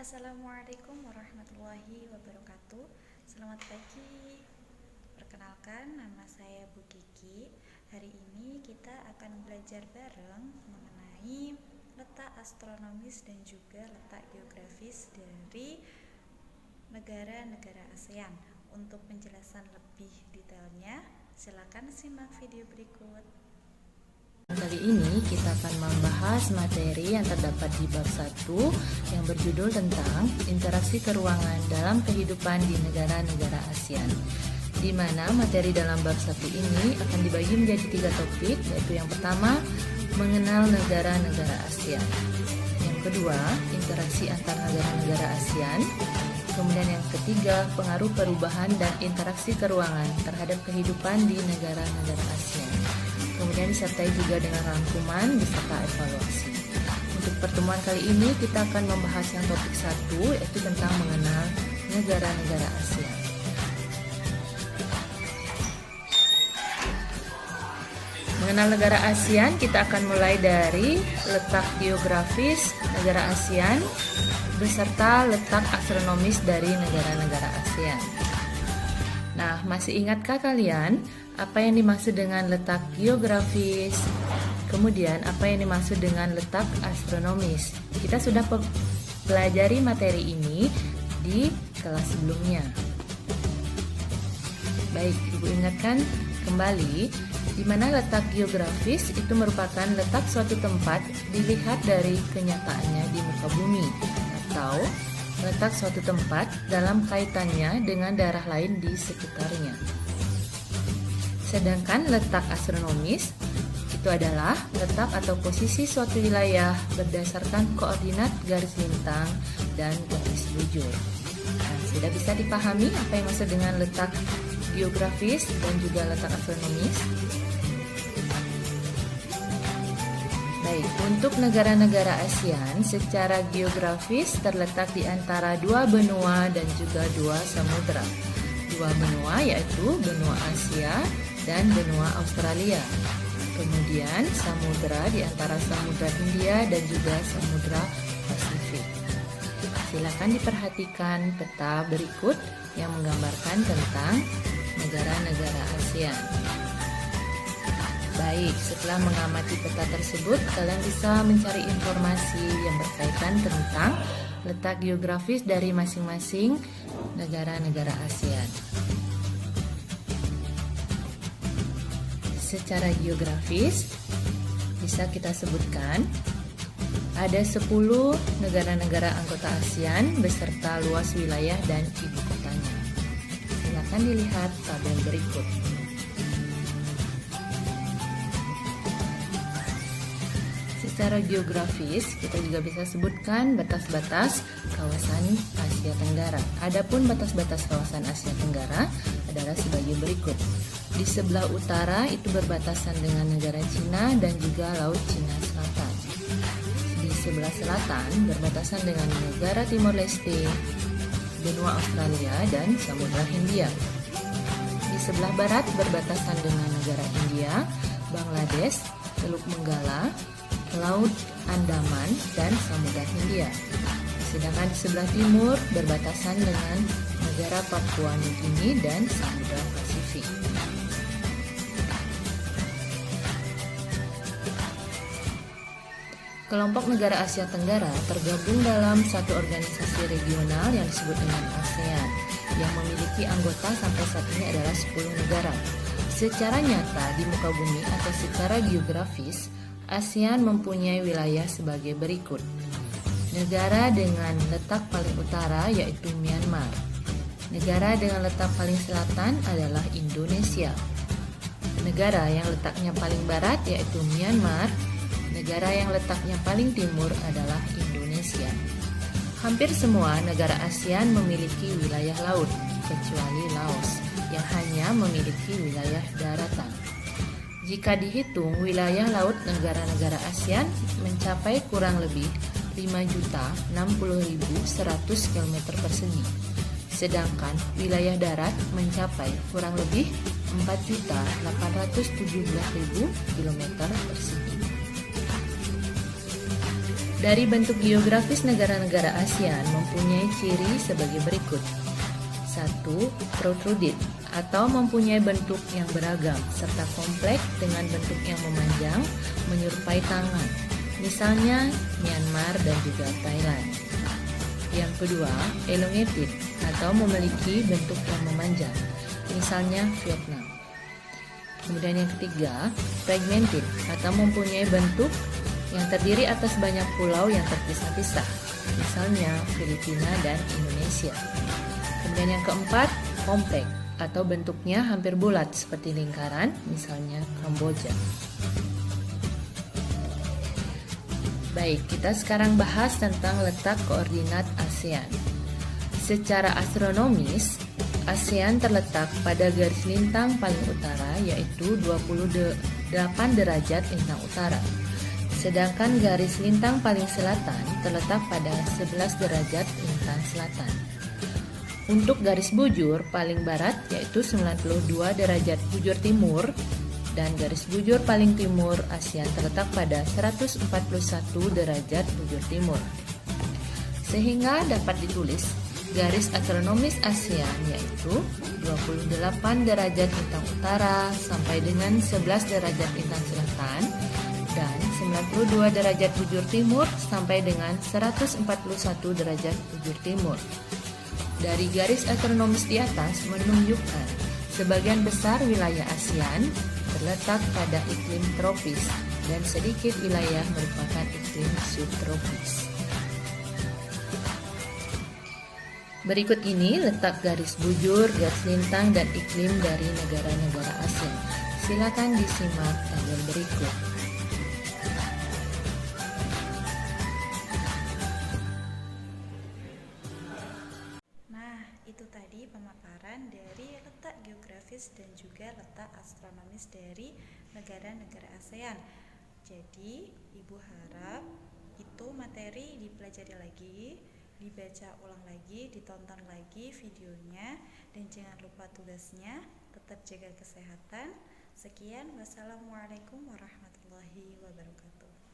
Assalamualaikum warahmatullahi wabarakatuh. Selamat pagi. Perkenalkan, nama saya Bu Kiki. Hari ini kita akan belajar bareng mengenai letak astronomis dan juga letak geografis dari negara-negara ASEAN. Untuk penjelasan lebih detailnya, silakan simak video berikut. Kali ini kita akan membahas materi yang terdapat di bab 1 yang berjudul tentang interaksi keruangan dalam kehidupan di negara-negara ASEAN. Di mana materi dalam bab 1 ini akan dibagi menjadi 3 topik, yaitu yang pertama, mengenal negara-negara ASEAN. Yang kedua, interaksi antar negara-negara ASEAN. Kemudian yang ketiga, pengaruh perubahan dan interaksi keruangan terhadap kehidupan di negara-negara ASEAN. Kemudian disertai juga dengan rangkuman beserta evaluasi. Untuk pertemuan kali ini kita akan membahas yang topik 1, yaitu tentang mengenal negara-negara ASEAN. Mengenal negara ASEAN, kita akan mulai dari letak geografis negara ASEAN beserta letak astronomis dari negara-negara ASEAN. Nah, masih ingatkah kalian apa yang dimaksud dengan letak geografis? Kemudian apa yang dimaksud dengan letak astronomis? Kita sudah pelajari materi ini di kelas sebelumnya. Baik, Ibu ingatkan kembali, di mana letak geografis itu merupakan letak suatu tempat dilihat dari kenyataannya di muka bumi, atau letak suatu tempat dalam kaitannya dengan daerah lain di sekitarnya. Sedangkan letak astronomis itu adalah letak atau posisi suatu wilayah berdasarkan koordinat garis lintang dan garis bujur. Nah, sudah bisa dipahami apa yang maksud dengan letak geografis dan juga letak astronomis? Baik, untuk negara-negara ASEAN secara geografis terletak di antara 2 benua dan juga 2 samudra. 2 benua yaitu benua Asia dan benua Australia. Kemudian samudra di antara samudra Hindia dan juga samudra Pasifik. Silakan diperhatikan peta berikut yang menggambarkan tentang negara-negara ASEAN. Baik, setelah mengamati peta tersebut, kalian bisa mencari informasi yang berkaitan tentang letak geografis dari masing-masing negara-negara ASEAN. Secara geografis, bisa kita sebutkan ada 10 negara-negara anggota ASEAN beserta luas wilayah dan ibu kotanya. Silakan dilihat tabel berikut. Secara geografis, kita juga bisa sebutkan batas-batas kawasan Asia Tenggara. Adapun batas-batas kawasan Asia Tenggara adalah sebagai berikut. Di sebelah utara itu berbatasan dengan negara Cina dan juga Laut Cina Selatan. Di sebelah selatan berbatasan dengan negara Timor Leste, benua Australia dan Samudra Hindia. Di sebelah barat berbatasan dengan negara India, Bangladesh, Teluk Benggala, Laut Andaman dan Samudra Hindia. Sedangkan di sebelah timur berbatasan dengan negara Papua Nugini dan Samudra Pasifik. Kelompok negara Asia Tenggara tergabung dalam satu organisasi regional yang disebut dengan ASEAN, yang memiliki anggota sampai saat ini adalah 10 negara. Secara nyata di muka bumi atau secara geografis, ASEAN mempunyai wilayah sebagai berikut. Negara dengan letak paling utara yaitu Myanmar. Negara dengan letak paling selatan adalah Indonesia. Negara yang letaknya paling barat yaitu Myanmar. Negara yang letaknya paling timur adalah Indonesia. Hampir semua negara ASEAN memiliki wilayah laut, kecuali Laos yang hanya memiliki wilayah daratan. Jika dihitung, wilayah laut negara-negara ASEAN mencapai kurang lebih 5.060.100 km persegi. Sedangkan wilayah darat mencapai kurang lebih 4.817.000 km persegi. Dari bentuk geografis negara-negara ASEAN mempunyai ciri sebagai berikut. 1. Protruded atau mempunyai bentuk yang beragam serta kompleks dengan bentuk yang memanjang menyerupai tangan. Misalnya Myanmar dan juga Thailand. Yang kedua, elongated atau memiliki bentuk yang memanjang. Misalnya Vietnam. Kemudian yang ketiga, fragmented atau mempunyai bentuk yang terdiri atas banyak pulau yang terpisah-pisah. Misalnya Filipina dan Indonesia. Kemudian yang keempat, kompleks atau bentuknya hampir bulat seperti lingkaran, misalnya Kamboja. Baik, kita sekarang bahas tentang letak koordinat ASEAN. Secara astronomis, ASEAN terletak pada garis lintang paling utara yaitu 28 derajat lintang utara. Sedangkan garis lintang paling selatan terletak pada 11 derajat lintang selatan. Untuk garis bujur paling barat yaitu 92 derajat bujur timur dan garis bujur paling timur ASEAN terletak pada 141 derajat bujur timur. Sehingga dapat ditulis garis astronomis ASEAN yaitu 28 derajat lintang utara sampai dengan 11 derajat lintang selatan dan 92 derajat bujur timur sampai dengan 141 derajat bujur timur. Dari garis astronomis di atas menunjukkan sebagian besar wilayah ASEAN terletak pada iklim tropis dan sedikit wilayah merupakan iklim subtropis. Berikut ini letak garis bujur, garis lintang, dan iklim dari negara-negara ASEAN. Silakan disimak tabel berikut. Itu tadi pemaparan dari letak geografis dan juga letak astronomis dari negara-negara ASEAN. Jadi, Ibu harap itu materi dipelajari lagi, dibaca ulang lagi, ditonton lagi videonya, dan jangan lupa tugasnya. Tetap jaga kesehatan. Sekian, wassalamualaikum warahmatullahi wabarakatuh.